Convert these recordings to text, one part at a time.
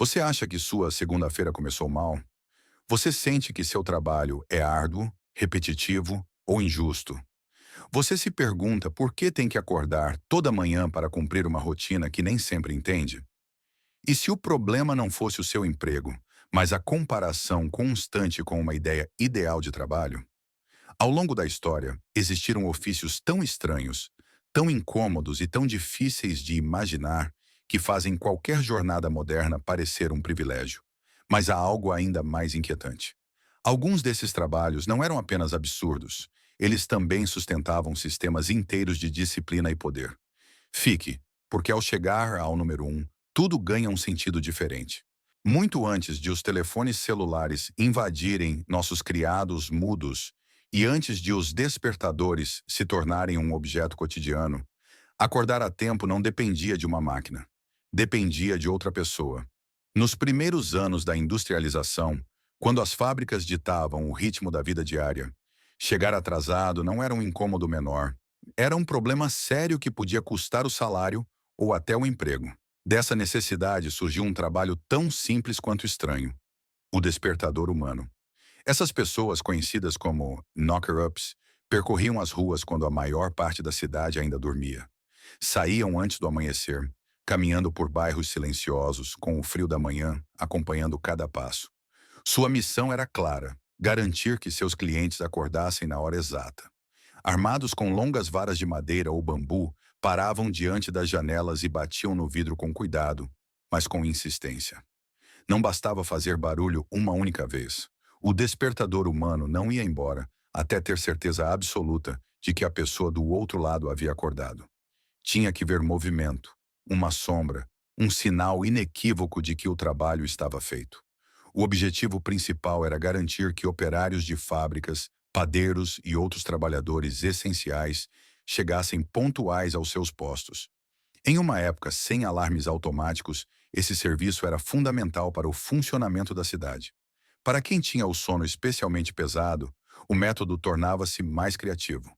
Você acha que sua segunda-feira começou mal? Você sente que seu trabalho é árduo, repetitivo ou injusto? Você se pergunta por que tem que acordar toda manhã para cumprir uma rotina que nem sempre entende? E se o problema não fosse o seu emprego, mas a comparação constante com uma ideia ideal de trabalho? Ao longo da história, existiram ofícios tão estranhos, tão incômodos e tão difíceis de imaginar que fazem qualquer jornada moderna parecer um privilégio. Mas há algo ainda mais inquietante. Alguns desses trabalhos não eram apenas absurdos, eles também sustentavam sistemas inteiros de disciplina e poder. Fique, porque ao chegar ao número um, tudo ganha um sentido diferente. Muito antes de os telefones celulares invadirem nossos criados mudos e antes de os despertadores se tornarem um objeto cotidiano, acordar a tempo não dependia de uma máquina. Dependia de outra pessoa. Nos primeiros anos da industrialização, quando as fábricas ditavam o ritmo da vida diária, chegar atrasado não era um incômodo menor. Era um problema sério que podia custar o salário ou até o emprego. Dessa necessidade surgiu um trabalho tão simples quanto estranho: o despertador humano. Essas pessoas, conhecidas como knocker-ups, percorriam as ruas quando a maior parte da cidade ainda dormia. Saíam antes do amanhecer, caminhando por bairros silenciosos, com o frio da manhã acompanhando cada passo. Sua missão era clara: garantir que seus clientes acordassem na hora exata. Armados com longas varas de madeira ou bambu, paravam diante das janelas e batiam no vidro com cuidado, mas com insistência. Não bastava fazer barulho uma única vez. O despertador humano não ia embora até ter certeza absoluta de que a pessoa do outro lado havia acordado. Tinha que ver movimento, uma sombra, um sinal inequívoco de que o trabalho estava feito. O objetivo principal era garantir que operários de fábricas, padeiros e outros trabalhadores essenciais chegassem pontuais aos seus postos. Em uma época sem alarmes automáticos, esse serviço era fundamental para o funcionamento da cidade. Para quem tinha o sono especialmente pesado, o método tornava-se mais criativo.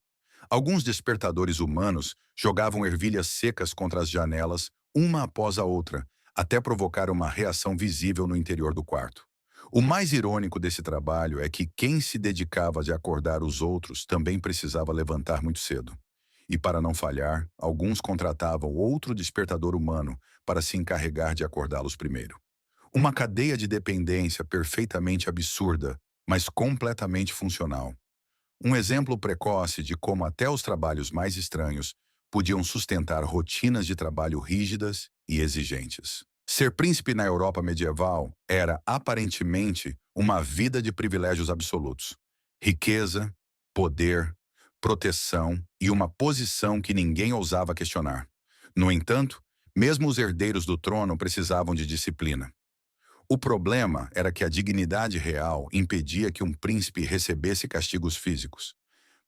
Alguns despertadores humanos jogavam ervilhas secas contra as janelas, uma após a outra, até provocar uma reação visível no interior do quarto. O mais irônico desse trabalho é que quem se dedicava de acordar os outros também precisava levantar muito cedo. E para não falhar, alguns contratavam outro despertador humano para se encarregar de acordá-los primeiro. Uma cadeia de dependência perfeitamente absurda, mas completamente funcional. Um exemplo precoce de como até os trabalhos mais estranhos podiam sustentar rotinas de trabalho rígidas e exigentes. Ser príncipe na Europa medieval era, aparentemente, uma vida de privilégios absolutos. Riqueza, poder, proteção e uma posição que ninguém ousava questionar. No entanto, mesmo os herdeiros do trono precisavam de disciplina. O problema era que a dignidade real impedia que um príncipe recebesse castigos físicos.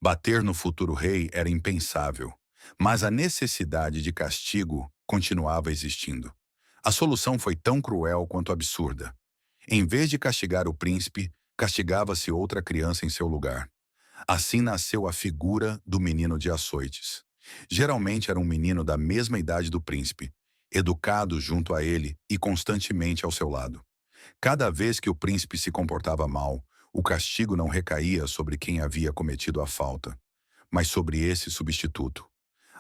Bater no futuro rei era impensável, mas a necessidade de castigo continuava existindo. A solução foi tão cruel quanto absurda. Em vez de castigar o príncipe, castigava-se outra criança em seu lugar. Assim nasceu a figura do menino de açoites. Geralmente era um menino da mesma idade do príncipe, educado junto a ele e constantemente ao seu lado. Cada vez que o príncipe se comportava mal, o castigo não recaía sobre quem havia cometido a falta, mas sobre esse substituto.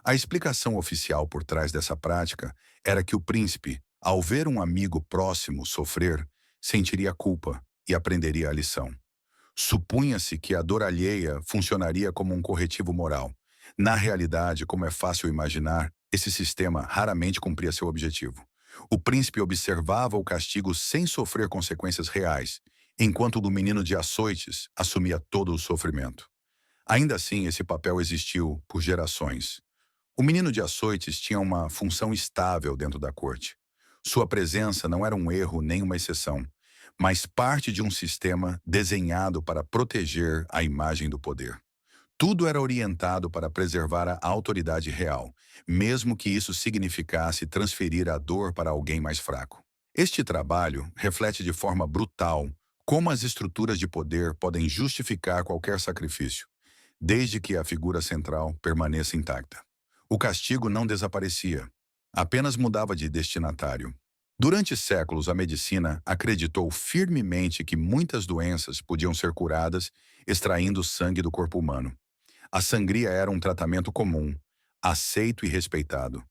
A explicação oficial por trás dessa prática era que o príncipe, ao ver um amigo próximo sofrer, sentiria culpa e aprenderia a lição. Supunha-se que a dor alheia funcionaria como um corretivo moral. Na realidade, como é fácil imaginar, esse sistema raramente cumpria seu objetivo. O príncipe observava o castigo sem sofrer consequências reais, enquanto o do menino de açoites assumia todo o sofrimento. Ainda assim, esse papel existiu por gerações. O menino de açoites tinha uma função estável dentro da corte. Sua presença não era um erro nem uma exceção, mas parte de um sistema desenhado para proteger a imagem do poder. Tudo era orientado para preservar a autoridade real, mesmo que isso significasse transferir a dor para alguém mais fraco. Este trabalho reflete de forma brutal como as estruturas de poder podem justificar qualquer sacrifício, desde que a figura central permaneça intacta. O castigo não desaparecia, apenas mudava de destinatário. Durante séculos, a medicina acreditou firmemente que muitas doenças podiam ser curadas extraindo sangue do corpo humano. A sangria era um tratamento comum, aceito e respeitado.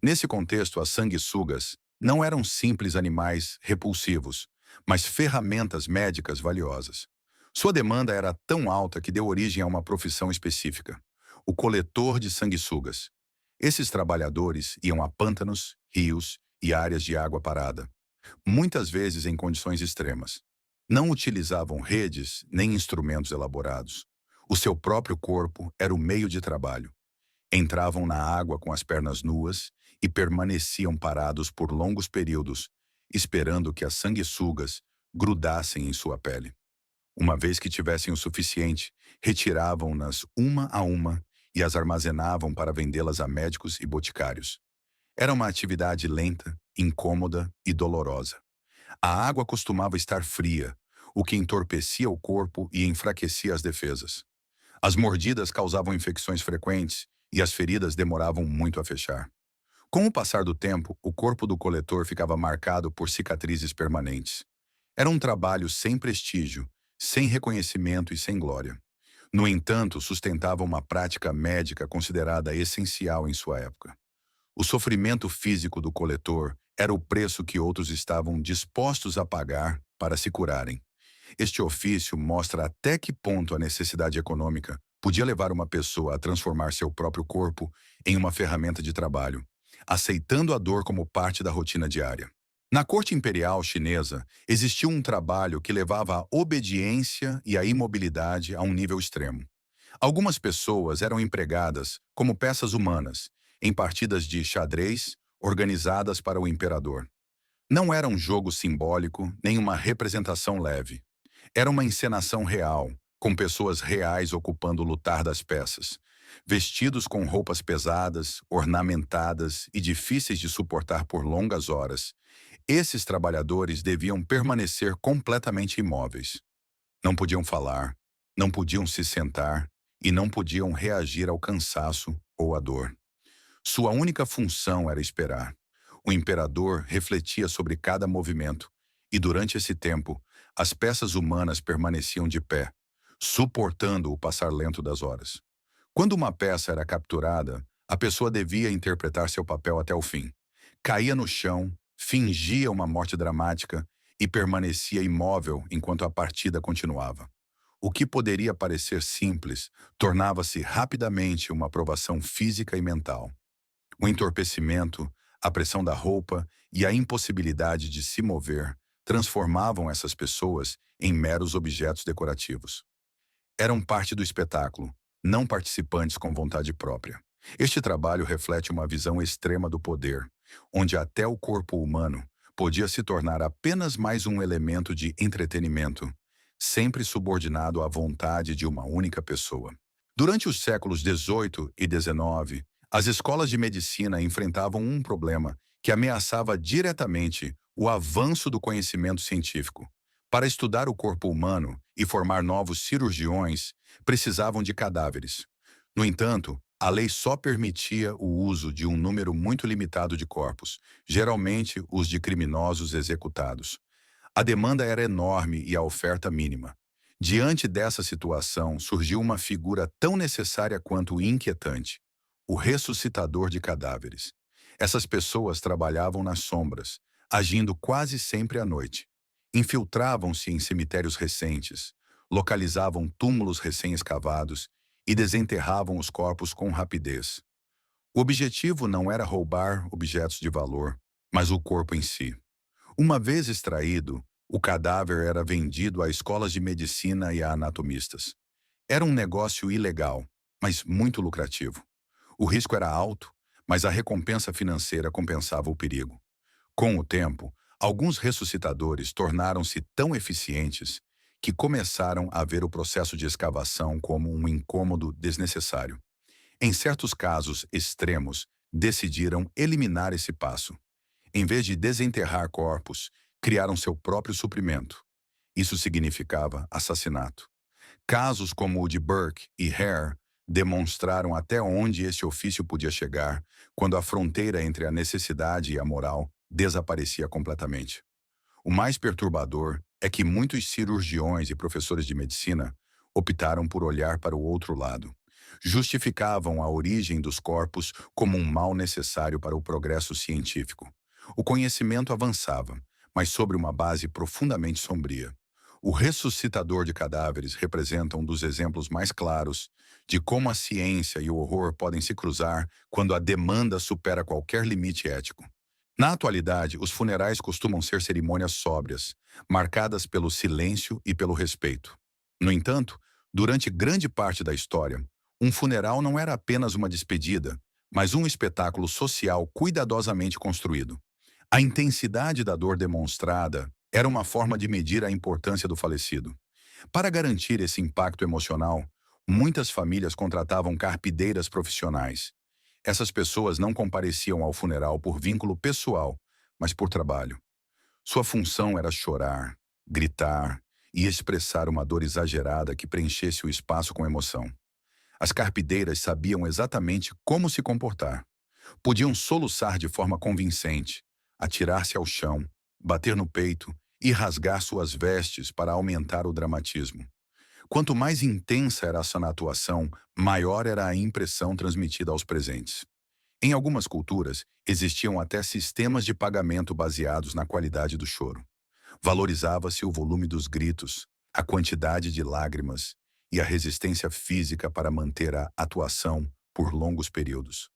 Nesse contexto, as sanguessugas não eram simples animais repulsivos, mas ferramentas médicas valiosas. Sua demanda era tão alta que deu origem a uma profissão específica: o coletor de sanguessugas. Esses trabalhadores iam a pântanos, rios e áreas de água parada, muitas vezes em condições extremas. Não utilizavam redes nem instrumentos elaborados. O seu próprio corpo era o meio de trabalho. Entravam na água com as pernas nuas e permaneciam parados por longos períodos, esperando que as sanguessugas grudassem em sua pele. Uma vez que tivessem o suficiente, retiravam-nas uma a uma e as armazenavam para vendê-las a médicos e boticários. Era uma atividade lenta, incômoda e dolorosa. A água costumava estar fria, o que entorpecia o corpo e enfraquecia as defesas. As mordidas causavam infecções frequentes e as feridas demoravam muito a fechar. Com o passar do tempo, o corpo do coletor ficava marcado por cicatrizes permanentes. Era um trabalho sem prestígio, sem reconhecimento e sem glória. No entanto, sustentava uma prática médica considerada essencial em sua época. O sofrimento físico do coletor era o preço que outros estavam dispostos a pagar para se curarem. Este ofício mostra até que ponto a necessidade econômica podia levar uma pessoa a transformar seu próprio corpo em uma ferramenta de trabalho, aceitando a dor como parte da rotina diária. Na corte imperial chinesa, existiu um trabalho que levava a obediência e a imobilidade a um nível extremo. Algumas pessoas eram empregadas como peças humanas, em partidas de xadrez organizadas para o imperador. Não era um jogo simbólico nem uma representação leve. Era uma encenação real, com pessoas reais ocupando o lutar das peças, vestidos com roupas pesadas, ornamentadas e difíceis de suportar por longas horas. Esses trabalhadores deviam permanecer completamente imóveis. Não podiam falar, não podiam se sentar e não podiam reagir ao cansaço ou à dor. Sua única função era esperar. O imperador refletia sobre cada movimento, e durante esse tempo, as peças humanas permaneciam de pé, suportando o passar lento das horas. Quando uma peça era capturada, a pessoa devia interpretar seu papel até o fim. Caía no chão, fingia uma morte dramática e permanecia imóvel enquanto a partida continuava. O que poderia parecer simples tornava-se rapidamente uma provação física e mental. O entorpecimento, a pressão da roupa e a impossibilidade de se mover transformavam essas pessoas em meros objetos decorativos. Eram parte do espetáculo, não participantes com vontade própria. Este trabalho reflete uma visão extrema do poder, onde até o corpo humano podia se tornar apenas mais um elemento de entretenimento, sempre subordinado à vontade de uma única pessoa. Durante os séculos XVIII e XIX, as escolas de medicina enfrentavam um problema que ameaçava diretamente o avanço do conhecimento científico. Para estudar o corpo humano e formar novos cirurgiões, precisavam de cadáveres. No entanto, a lei só permitia o uso de um número muito limitado de corpos, geralmente os de criminosos executados. A demanda era enorme e a oferta mínima. Diante dessa situação, surgiu uma figura tão necessária quanto inquietante: o ressuscitador de cadáveres. Essas pessoas trabalhavam nas sombras, agindo quase sempre à noite. Infiltravam-se em cemitérios recentes, localizavam túmulos recém-escavados e desenterravam os corpos com rapidez. O objetivo não era roubar objetos de valor, mas o corpo em si. Uma vez extraído, o cadáver era vendido a escolas de medicina e a anatomistas. Era um negócio ilegal, mas muito lucrativo. O risco era alto, mas a recompensa financeira compensava o perigo. Com o tempo, alguns ressuscitadores tornaram-se tão eficientes que começaram a ver o processo de escavação como um incômodo desnecessário. Em certos casos extremos, decidiram eliminar esse passo. Em vez de desenterrar corpos, criaram seu próprio suprimento. Isso significava assassinato. Casos como o de Burke e Hare demonstraram até onde esse ofício podia chegar quando a fronteira entre a necessidade e a moral desaparecia completamente. O mais perturbador é que muitos cirurgiões e professores de medicina optaram por olhar para o outro lado. Justificavam a origem dos corpos como um mal necessário para o progresso científico. O conhecimento avançava, mas sobre uma base profundamente sombria. O ressuscitador de cadáveres representa um dos exemplos mais claros de como a ciência e o horror podem se cruzar quando a demanda supera qualquer limite ético. Na atualidade, os funerais costumam ser cerimônias sóbrias, marcadas pelo silêncio e pelo respeito. No entanto, durante grande parte da história, um funeral não era apenas uma despedida, mas um espetáculo social cuidadosamente construído. A intensidade da dor demonstrada era uma forma de medir a importância do falecido. Para garantir esse impacto emocional, muitas famílias contratavam carpideiras profissionais. Essas pessoas não compareciam ao funeral por vínculo pessoal, mas por trabalho. Sua função era chorar, gritar e expressar uma dor exagerada que preenchesse o espaço com emoção. As carpideiras sabiam exatamente como se comportar. Podiam soluçar de forma convincente, atirar-se ao chão, bater no peito e rasgar suas vestes para aumentar o dramatismo. Quanto mais intensa era essa atuação, maior era a impressão transmitida aos presentes. Em algumas culturas, existiam até sistemas de pagamento baseados na qualidade do choro. Valorizava-se o volume dos gritos, a quantidade de lágrimas e a resistência física para manter a atuação por longos períodos.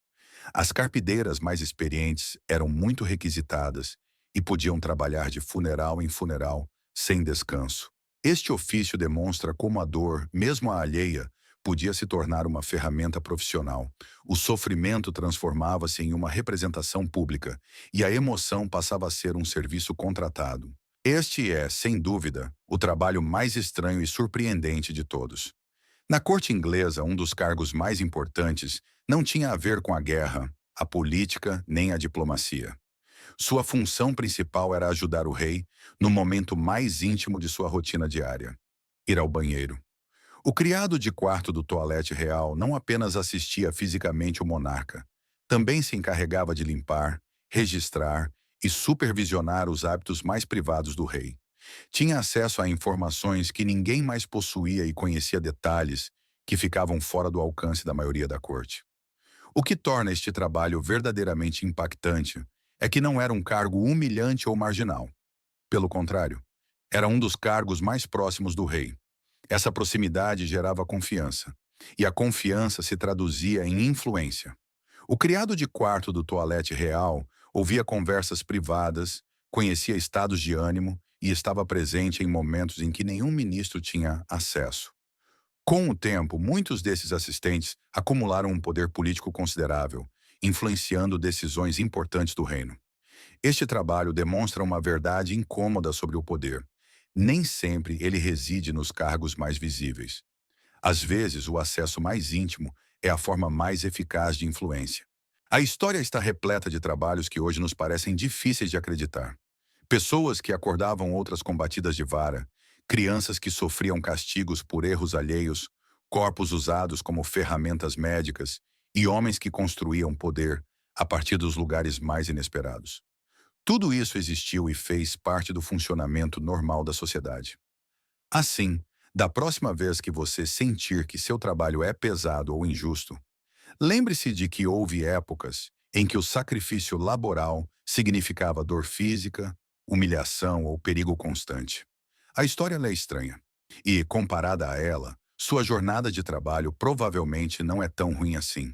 As carpideiras mais experientes eram muito requisitadas e podiam trabalhar de funeral em funeral, sem descanso. Este ofício demonstra como a dor, mesmo a alheia, podia se tornar uma ferramenta profissional. O sofrimento transformava-se em uma representação pública e a emoção passava a ser um serviço contratado. Este é, sem dúvida, o trabalho mais estranho e surpreendente de todos. Na corte inglesa, um dos cargos mais importantes não tinha a ver com a guerra, a política nem a diplomacia. Sua função principal era ajudar o rei no momento mais íntimo de sua rotina diária: ir ao banheiro. O criado de quarto do toalete real não apenas assistia fisicamente o monarca, também se encarregava de limpar, registrar e supervisionar os hábitos mais privados do rei. Tinha acesso a informações que ninguém mais possuía e conhecia detalhes que ficavam fora do alcance da maioria da corte. O que torna este trabalho verdadeiramente impactante é que não era um cargo humilhante ou marginal. Pelo contrário, era um dos cargos mais próximos do rei. Essa proximidade gerava confiança, e a confiança se traduzia em influência. O criado de quarto do toalete real ouvia conversas privadas, conhecia estados de ânimo e estava presente em momentos em que nenhum ministro tinha acesso. Com o tempo, muitos desses assistentes acumularam um poder político considerável, influenciando decisões importantes do reino. Este trabalho demonstra uma verdade incômoda sobre o poder. Nem sempre ele reside nos cargos mais visíveis. Às vezes, o acesso mais íntimo é a forma mais eficaz de influência. A história está repleta de trabalhos que hoje nos parecem difíceis de acreditar. Pessoas que acordavam outras combatidas de vara, crianças que sofriam castigos por erros alheios, corpos usados como ferramentas médicas e homens que construíam poder a partir dos lugares mais inesperados. Tudo isso existiu e fez parte do funcionamento normal da sociedade. Assim, da próxima vez que você sentir que seu trabalho é pesado ou injusto, lembre-se de que houve épocas em que o sacrifício laboral significava dor física, humilhação ou perigo constante. A história é estranha, e, comparada a ela, sua jornada de trabalho provavelmente não é tão ruim assim.